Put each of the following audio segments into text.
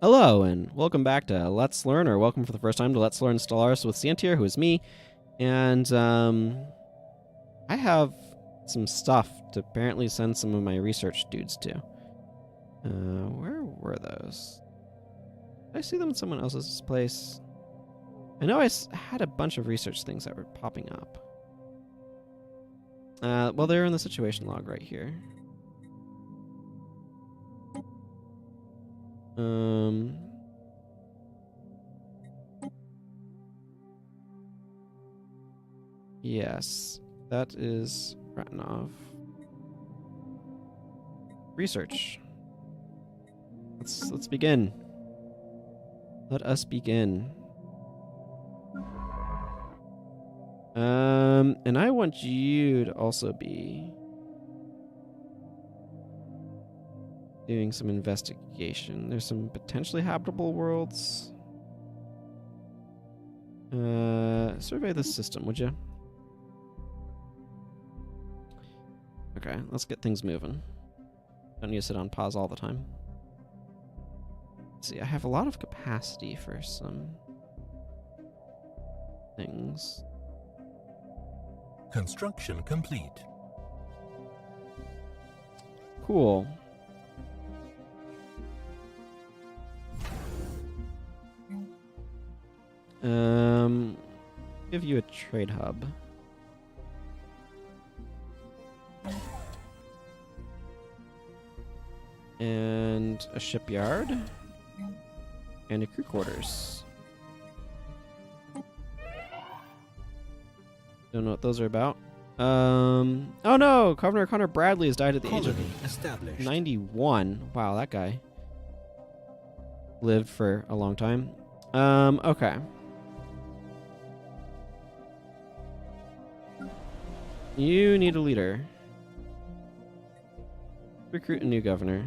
Hello, and welcome back to Let's Learn, or welcome for the first time to Let's Learn Stellaris with Santier, who is me. And I have some stuff to apparently send some of my research dudes to. Where were those? Did I see them in someone else's place? I know I had a bunch of research things that were popping up. Well, they're in the situation log right here. Yes, that is Ratanov. Research. Let's begin. Let us begin. And I want you to also be doing some investigation. There's some potentially habitable worlds. Survey the system, would you? Okay, let's get things moving. Don't need to sit on pause all the time. Let's see, I have a lot of capacity for some things. Construction complete. Cool. Give you a trade hub. And a shipyard. And a crew quarters. Don't know what those are about. Oh no! Governor Connor Bradley has died at the age of 91. Wow, that guy lived for a long time. Okay. You need a leader. Recruit a new governor.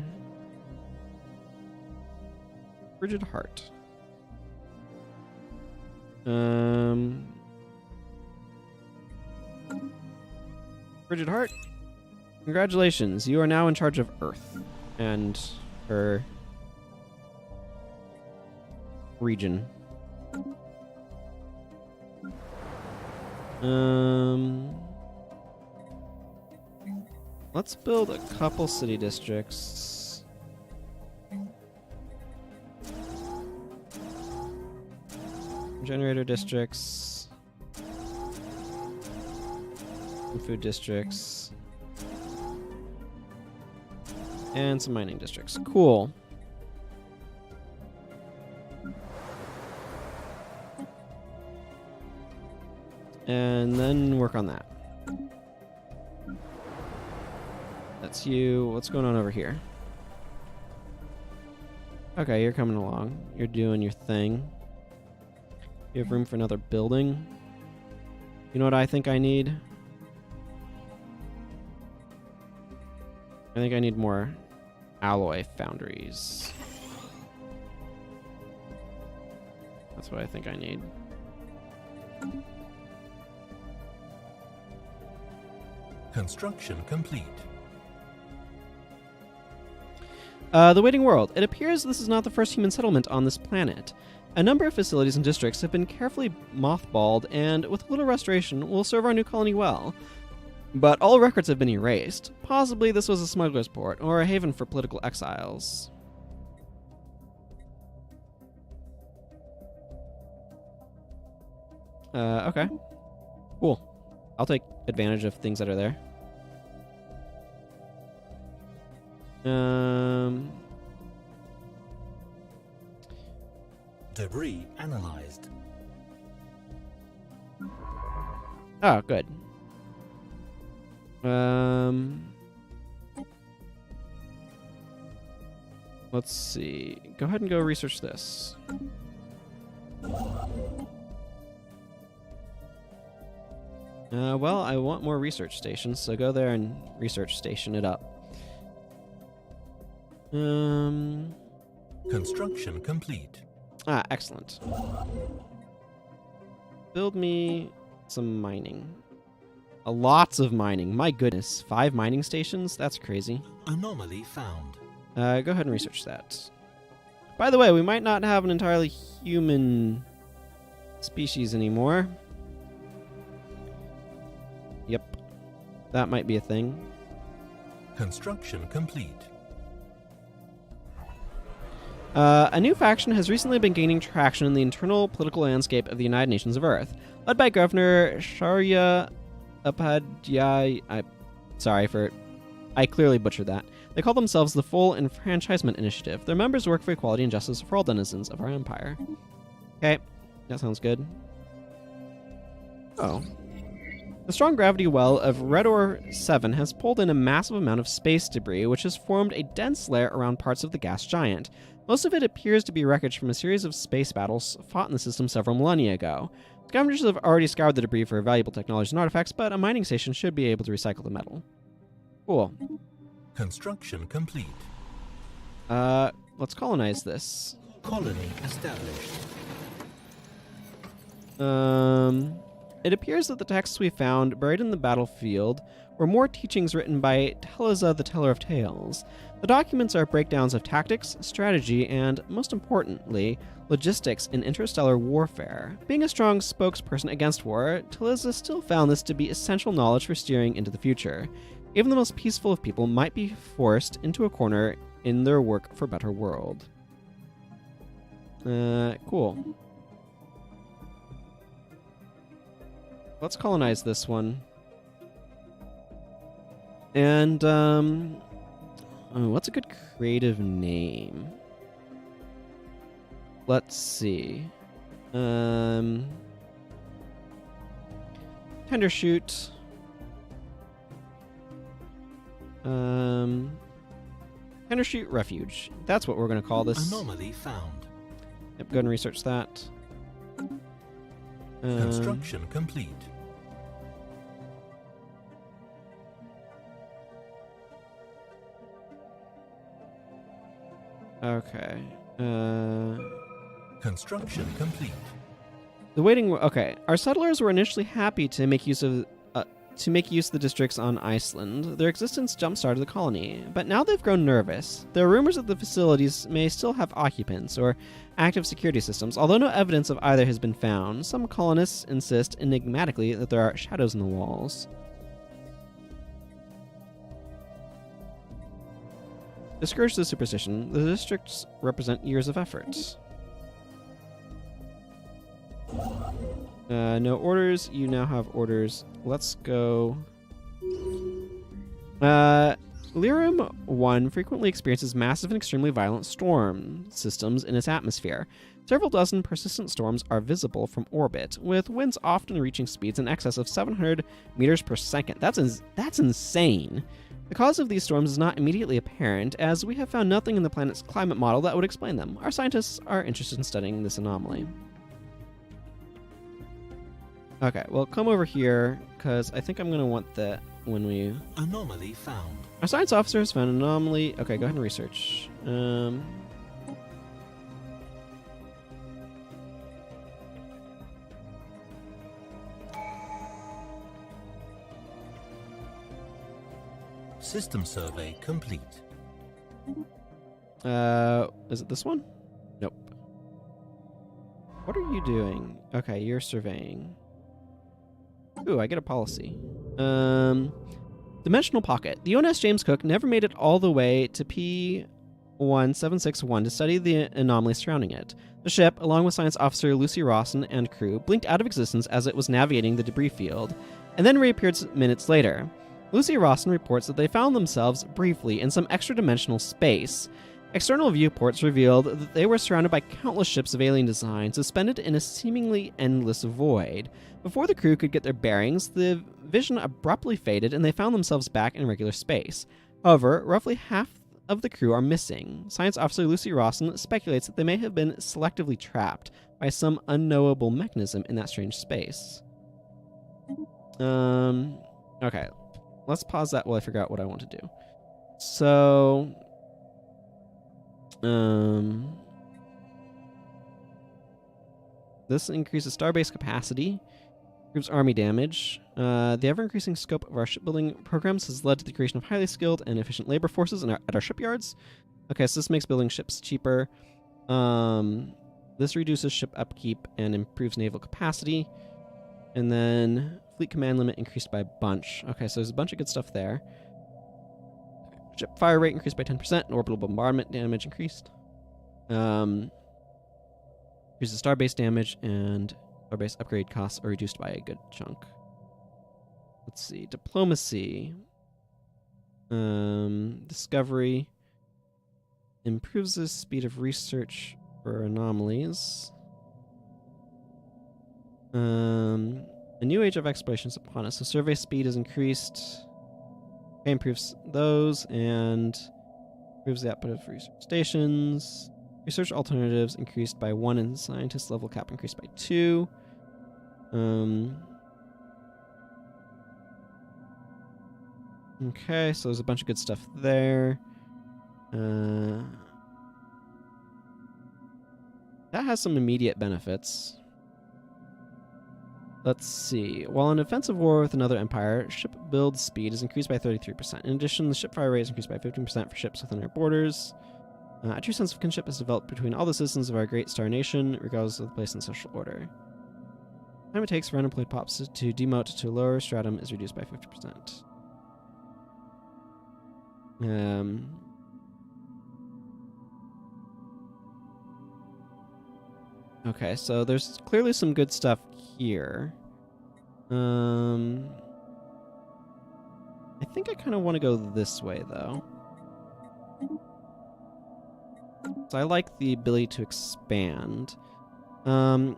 Frigid Heart. Frigid Heart, congratulations. You are now in charge of Earth and her region. Let's build a couple city districts. Generator districts. Some food districts. And some mining districts. Cool. And then work on that. That's you. What's going on over here? Okay, you're coming along. You're doing your thing. You have room for another building. You know what I think I need? I think I need more alloy foundries. That's what I think I need. Construction complete. The Waiting World. It appears this is not the first human settlement on this planet. A number of facilities and districts have been carefully mothballed, and with a little restoration, will serve our new colony well. But all records have been erased. Possibly this was a smuggler's port, or a haven for political exiles. Okay. Cool. I'll take advantage of things that are there. Debris analyzed. Oh, good. Let's see. Go ahead and go research this. Well, I want more research stations, so go there and research station it up. Construction complete. Ah, excellent. Build me some mining. Lots of mining. My goodness. 5 mining stations? That's crazy. Anomaly found. Go ahead and research that. By the way, we might not have an entirely human species anymore. Yep. That might be a thing. Construction complete. A new faction has recently been gaining traction in the internal political landscape of the United Nations of Earth. Led by Governor Shaurya Upadhyay, I clearly butchered that. They call themselves the Full Enfranchisement Initiative. Their members work for equality and justice for all denizens of our empire. Okay, that sounds good. Oh. The strong gravity well of Redor 7 has pulled in a massive amount of space debris, which has formed a dense layer around parts of the gas giant. Most of it appears to be wreckage from a series of space battles fought in the system several millennia ago. Scavengers have already scoured the debris for valuable technologies and artifacts, but a mining station should be able to recycle the metal. Cool. Construction complete. Let's colonize this. Colony established. It appears that the texts we found buried in the battlefield were more teachings written by Teliza, the Teller of Tales. The documents are breakdowns of tactics, strategy, and, most importantly, logistics in interstellar warfare. Being a strong spokesperson against war, Teliza still found this to be essential knowledge for steering into the future. Even the most peaceful of people might be forced into a corner in their work for a better world. Cool. Let's colonize this one. And, what's a good creative name? Let's see. Tendershoot. Tendershoot Refuge. That's what we're going to call this. Anomaly found. Yep, go ahead and research that. Construction complete. Okay. Construction complete. The waiting. Okay, our settlers were initially happy to make use of the districts on Iceland. Their existence jump-started the colony, but now they've grown nervous. There are rumors that the facilities may still have occupants or active security systems, although no evidence of either has been found. Some colonists insist enigmatically that there are shadows in the walls. Discourage the superstition. The districts represent years of effort. No orders. You now have orders. Let's go. Lyrium 1 frequently experiences massive and extremely violent storm systems in its atmosphere. Several dozen persistent storms are visible from orbit, with winds often reaching speeds in excess of 700 meters per second. That's insane. The cause of these storms is not immediately apparent, as we have found nothing in the planet's climate model that would explain them. Our scientists are interested in studying this anomaly. Okay, well, come over here, because I think I'm going to want that when we... Anomaly found. Our science officer has found an anomaly. Okay, go ahead and research. System survey complete. Is it this one? Nope. What are you doing? Okay, you're surveying. Ooh, I get a policy. Dimensional Pocket. The UNS James Cook never made it all the way to P1761 to study the anomaly surrounding it. The ship, along with Science Officer Lucy Rawson and crew, blinked out of existence as it was navigating the debris field, and then reappeared minutes later. Lucy Rawson reports that they found themselves briefly in some extra-dimensional space. External viewports revealed that they were surrounded by countless ships of alien design, suspended in a seemingly endless void. Before the crew could get their bearings, the vision abruptly faded and they found themselves back in regular space. However, roughly half of the crew are missing. Science Officer Lucy Rawson speculates that they may have been selectively trapped by some unknowable mechanism in that strange space. Okay. Let's pause that while I figure out what I want to do. So... this increases starbase capacity, improves army damage. The ever-increasing scope of our shipbuilding programs has led to the creation of highly skilled and efficient labor forces at our shipyards. Okay, so this makes building ships cheaper. This reduces ship upkeep and improves naval capacity. And then fleet command limit increased by a bunch. Okay, so there's a bunch of good stuff there. Ship fire rate increased by 10%, and orbital bombardment damage increased. Increases starbase damage, and starbase upgrade costs are reduced by a good chunk. Let's see. Diplomacy. Discovery. Improves the speed of research for anomalies. A new age of exploration is upon us. So survey speed is increased. Okay, improves those and improves the output of research stations. Research alternatives increased by 1 and scientist level cap increased by 2. Okay, so there's a bunch of good stuff there. That has some immediate benefits. Let's see. While in an offensive war with another empire, ship build speed is increased by 33%. In addition, the ship fire rate is increased by 15% for ships within our borders. A true sense of kinship is developed between all the citizens of our great star nation, regardless of the place in social order. The time it takes for unemployed pops to demote to a lower stratum is reduced by 50%. Okay, so there's clearly some good stuff here. I think I kind of want to go this way, though. So I like the ability to expand. I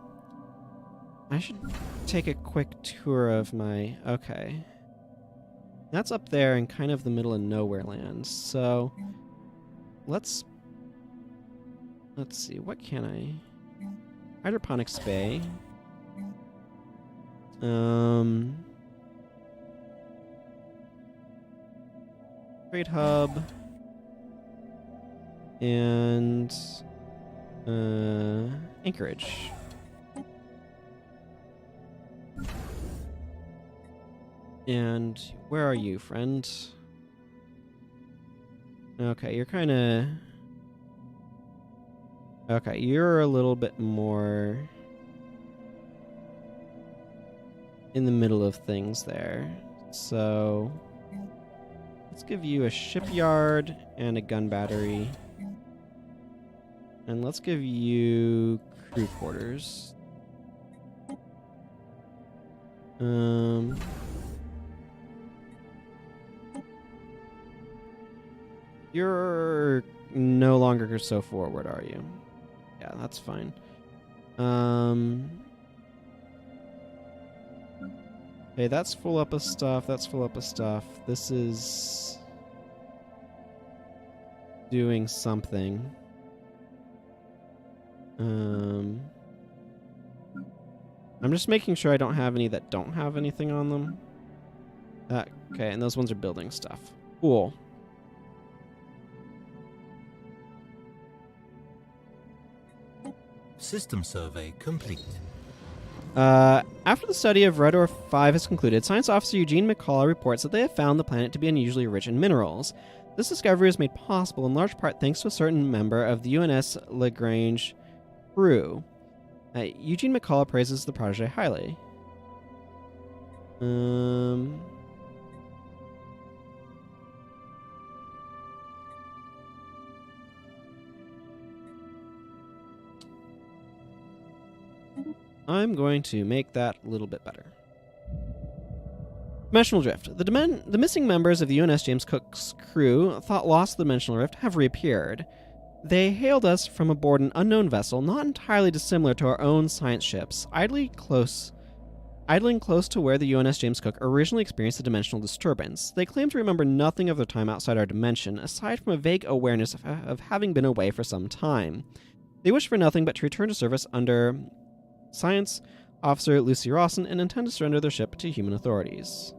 should take a quick tour of my... Okay. That's up there in kind of the middle of nowhere land. So let's see. What can I... Hydroponics bay. Trade hub. And anchorage. And where are you, friend? Okay, you're kind of... Okay, you're a little bit more in the middle of things there. So let's give you a shipyard and a gun battery. And let's give you crew quarters. You're no longer so forward, are you? Yeah, that's fine. Okay, that's full up of stuff. That's full up of stuff. This is doing something. I'm just making sure I don't have any that don't have anything on them. Okay, and those ones are building stuff. Cool. System survey complete. After the study of Redor 5 has concluded, Science Officer Eugene McCullough reports that they have found the planet to be unusually rich in minerals. This discovery is made possible in large part thanks to a certain member of the UNS Lagrange crew. Eugene McCullough praises the protege highly. I'm going to make that a little bit better. Dimensional Drift. The missing members of the UNS James Cook's crew, thought lost to the Dimensional Rift, have reappeared. They hailed us from aboard an unknown vessel, not entirely dissimilar to our own science ships, idling close to where the UNS James Cook originally experienced a dimensional disturbance. They claim to remember nothing of their time outside our dimension, aside from a vague awareness of having been away for some time. They wish for nothing but to return to service under Science Officer Lucy Rawson and intend to surrender their ship to human authorities.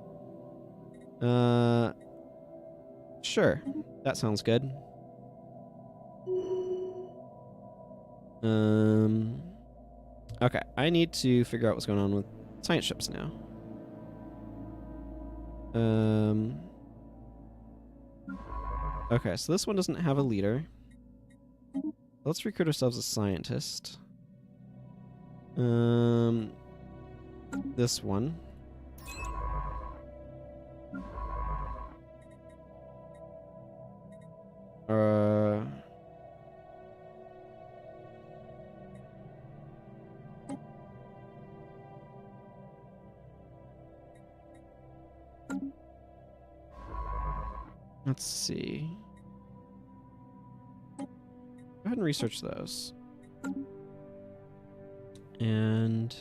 Sure. That sounds good. Okay, I need to figure out what's going on with science ships now. Okay, so this one doesn't have a leader. Let's recruit ourselves a scientist. This one. Let's see. Go ahead and research those. And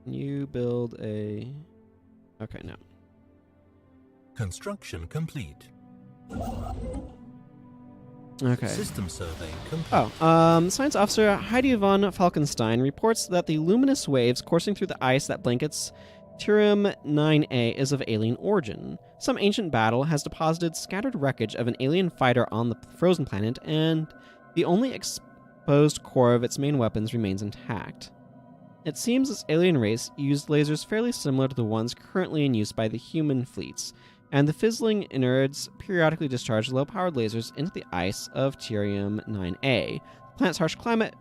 you build a... Okay, no. Construction complete. Okay. System survey complete. Science officer Heidi von Falkenstein reports that the luminous waves coursing through the ice that blankets Tyrium 9A is of alien origin. Some ancient battle has deposited scattered wreckage of an alien fighter on the frozen planet, and the only exposed core of its main weapons remains intact. It seems this alien race used lasers fairly similar to the ones currently in use by the human fleets, and the fizzling innards periodically discharge low-powered lasers into the ice of Tyrium 9A. The planet's harsh climate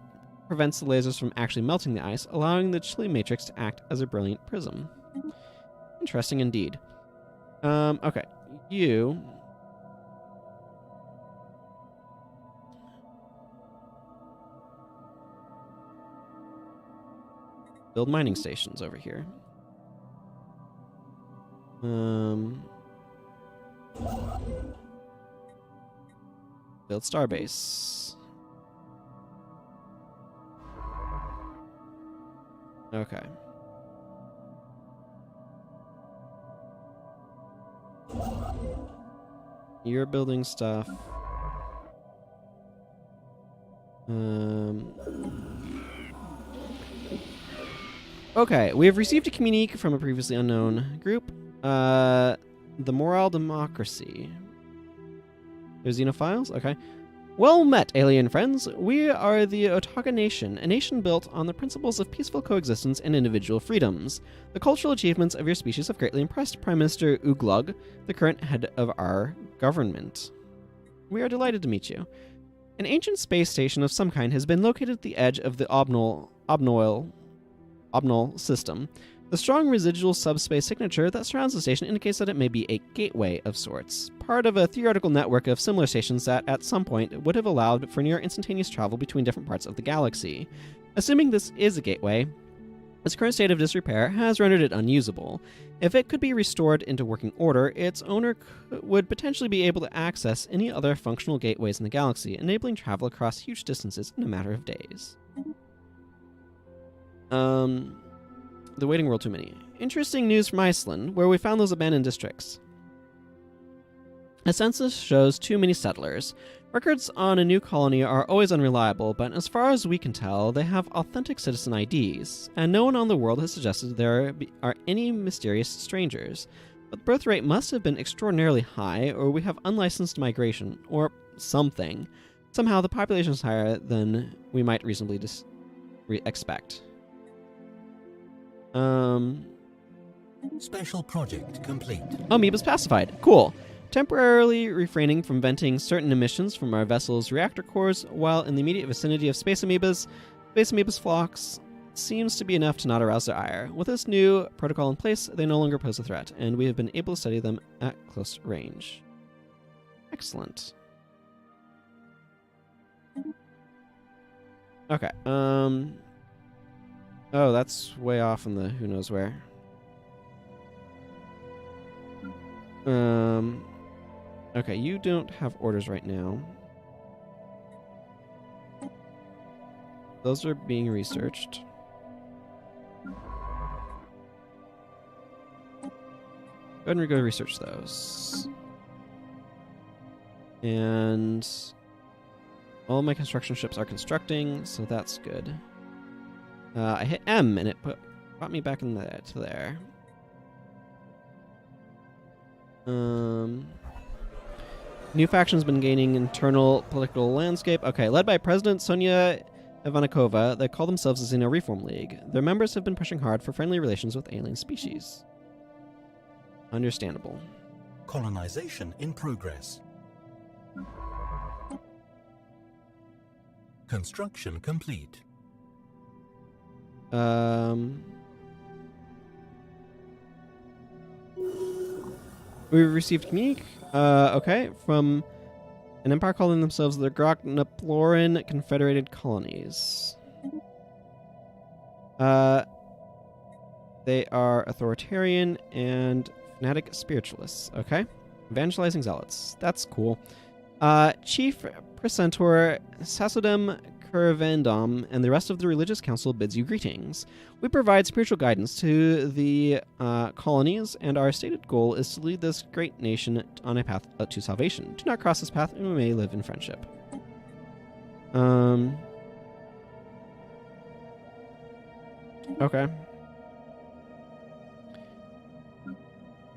prevents the lasers from actually melting the ice, allowing the chilly matrix to act as a brilliant prism. Interesting indeed. Okay. You... build mining stations over here. Build starbase. Okay. You're building stuff. Okay, we have received a communique from a previously unknown group. The Moral Democracy. They're xenophiles? Okay. Well met, alien friends. We are the Otaka Nation, a nation built on the principles of peaceful coexistence and individual freedoms. The cultural achievements of your species have greatly impressed Prime Minister Uglug, the current head of our government. We are delighted to meet you. An ancient space station of some kind has been located at the edge of the Obnol system. The strong residual subspace signature that surrounds the station indicates that it may be a gateway of sorts, part of a theoretical network of similar stations that, at some point, would have allowed for near-instantaneous travel between different parts of the galaxy. Assuming this is a gateway, its current state of disrepair has rendered it unusable. If it could be restored into working order, its owner would potentially be able to access any other functional gateways in the galaxy, enabling travel across huge distances in a matter of days. The waiting world too many. Interesting news from Iceland, where we found those abandoned districts. A census shows too many settlers. Records on a new colony are always unreliable, but as far as we can tell, they have authentic citizen IDs, and no one on the world has suggested there are any mysterious strangers. But the birth rate must have been extraordinarily high, or we have unlicensed migration, or something. Somehow the population is higher than we might reasonably expect. Special project complete. Amoeba's pacified. Cool. Temporarily refraining from venting certain emissions from our vessel's reactor cores while in the immediate vicinity of space amoeba's flocks seems to be enough to not arouse their ire. With this new protocol in place, they no longer pose a threat, and we have been able to study them at close range. Excellent. Okay, oh, that's way off in the who knows where. Okay, you don't have orders right now. Those are being researched. Go ahead and go research those. And all my construction ships are constructing, so that's good. I hit M and it brought me back in to there. New faction's been gaining internal political landscape. Okay, led by President Sonia Ivanikova, they call themselves the Xeno Reform League. Their members have been pushing hard for friendly relations with alien species. Understandable. Colonization in progress. Construction complete. We received communique, okay, from an empire calling themselves the Groknaploran Confederated Colonies. They are authoritarian and fanatic spiritualists, okay? Evangelizing zealots. That's cool. Chief Precentor Sasodem Kurvendom and the rest of the religious council bids you greetings. We provide spiritual guidance to the colonies, and our stated goal is to lead this great nation on a path to salvation. Do not cross this path, and we may live in friendship. Okay.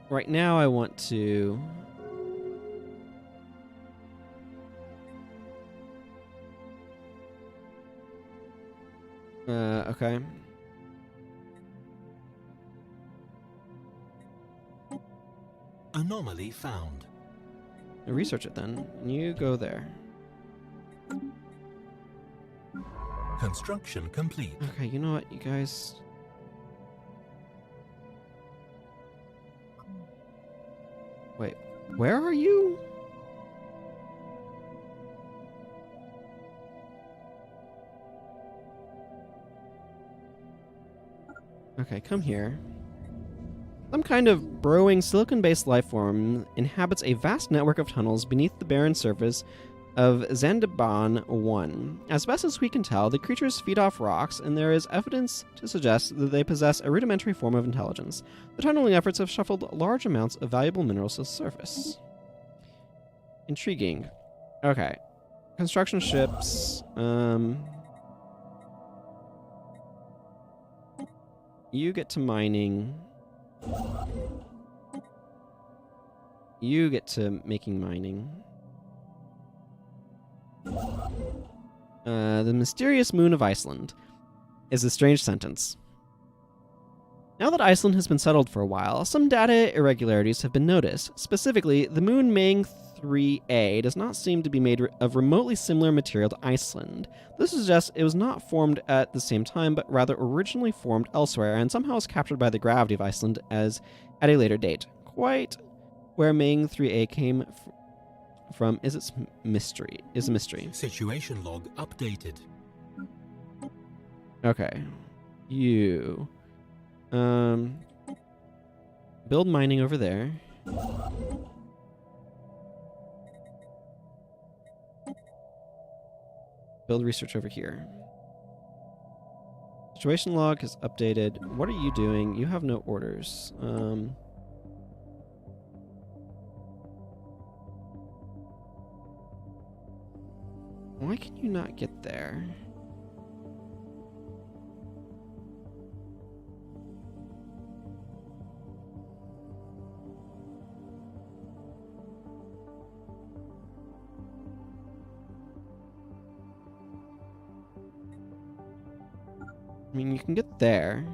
Right now, I want to... okay. Anomaly found. Research it then. You go there. Construction complete. Okay, you know what, you guys... Wait, where are you? Okay, come here. Some kind of burrowing silicon-based life form inhabits a vast network of tunnels beneath the barren surface of Zandaban 1. As best as we can tell, the creatures feed off rocks, and there is evidence to suggest that they possess a rudimentary form of intelligence. The tunneling efforts have shuffled large amounts of valuable minerals to the surface. Intriguing. Okay. Construction ships. You get to mining. You get to making mining. The mysterious moon of Iceland is a strange sentence. Now that Iceland has been settled for a while, some data irregularities have been noticed. Specifically, the moon Mang 3A does not seem to be made of remotely similar material to Iceland. This suggests it was not formed at the same time, but rather originally formed elsewhere, and somehow was captured by the gravity of Iceland at a later date. Quite where Mang 3A came from is a mystery. Situation log updated. Okay. You. Build mining over there. Build research over here. Situation log is updated. What are you doing? You have no orders. Why can you not get there? I mean, you can get there.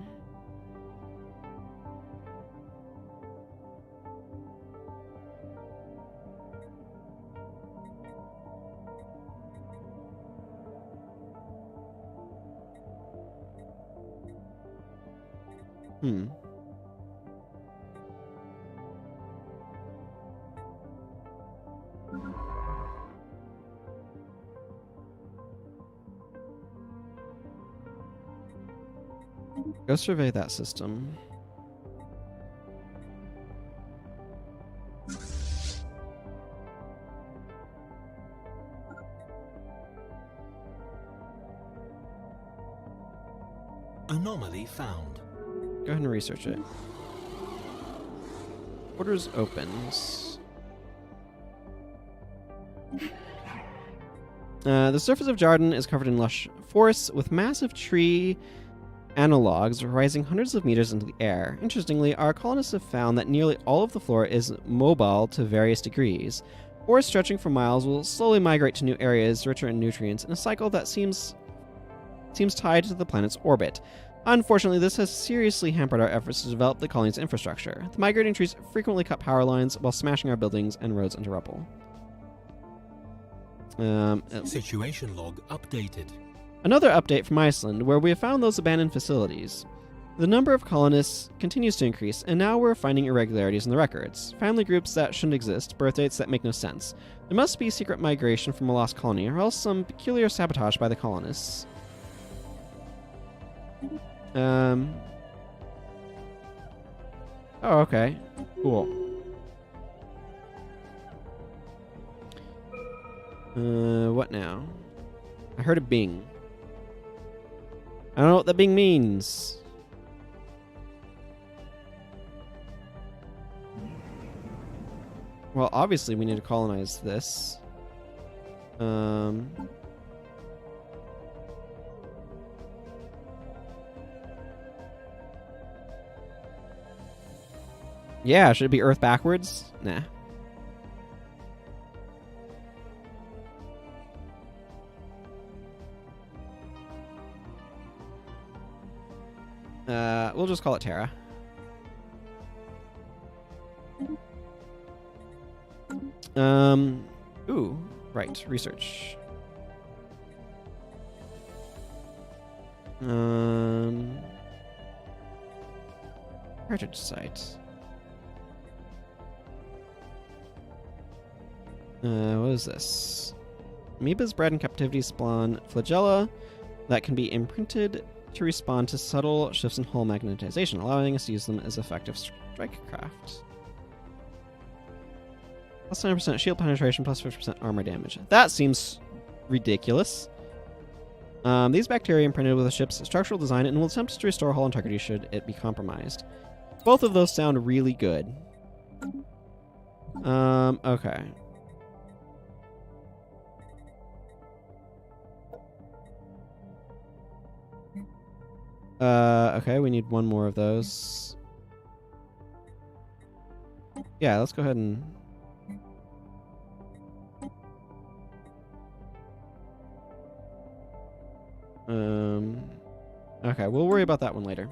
Go survey that system. Anomaly found. Go ahead and research it. Orders opens. The surface of Jarden is covered in lush forests with massive tree analogs rising hundreds of meters into the air. Interestingly, our colonists have found that nearly all of the flora is mobile to various degrees. Forests stretching for miles will slowly migrate to new areas richer in nutrients in a cycle that seems tied to the planet's orbit. Unfortunately, this has seriously hampered our efforts to develop the colony's infrastructure. The migrating trees frequently cut power lines while smashing our buildings and roads into rubble. Situation log updated. Another update from Iceland, where we have found those abandoned facilities. The number of colonists continues to increase, and now we're finding irregularities in the records. Family groups that shouldn't exist, birth dates that make no sense. There must be secret migration from a lost colony, or else some peculiar sabotage by the colonists. Oh, okay. Cool. What now? I heard a bing. I don't know what that bing means. Well, obviously we need to colonize this. Yeah, should it be Earth backwards? Nah. We'll just call it Terra. Ooh, right, research. Heritage site. What is this? Amoebas bred in captivity spawn flagella that can be imprinted to respond to subtle shifts in hull magnetization, allowing us to use them as effective strike craft. Plus 9% shield penetration, plus 50% armor damage. That seems ridiculous. These bacteria imprinted with a ship's structural design and will attempt to restore hull integrity should it be compromised. Both of those sound really good. Okay. Okay, we need one more of those. Yeah, let's go ahead and... Okay, we'll worry about that one later.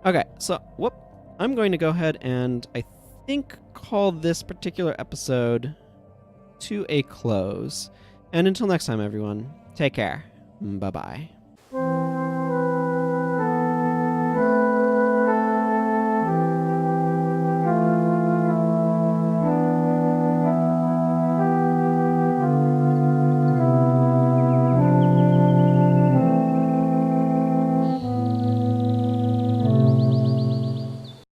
Okay, so, I'm going to go ahead and, I think, call this particular episode to a close. And until next time, everyone, take care. Bye-bye.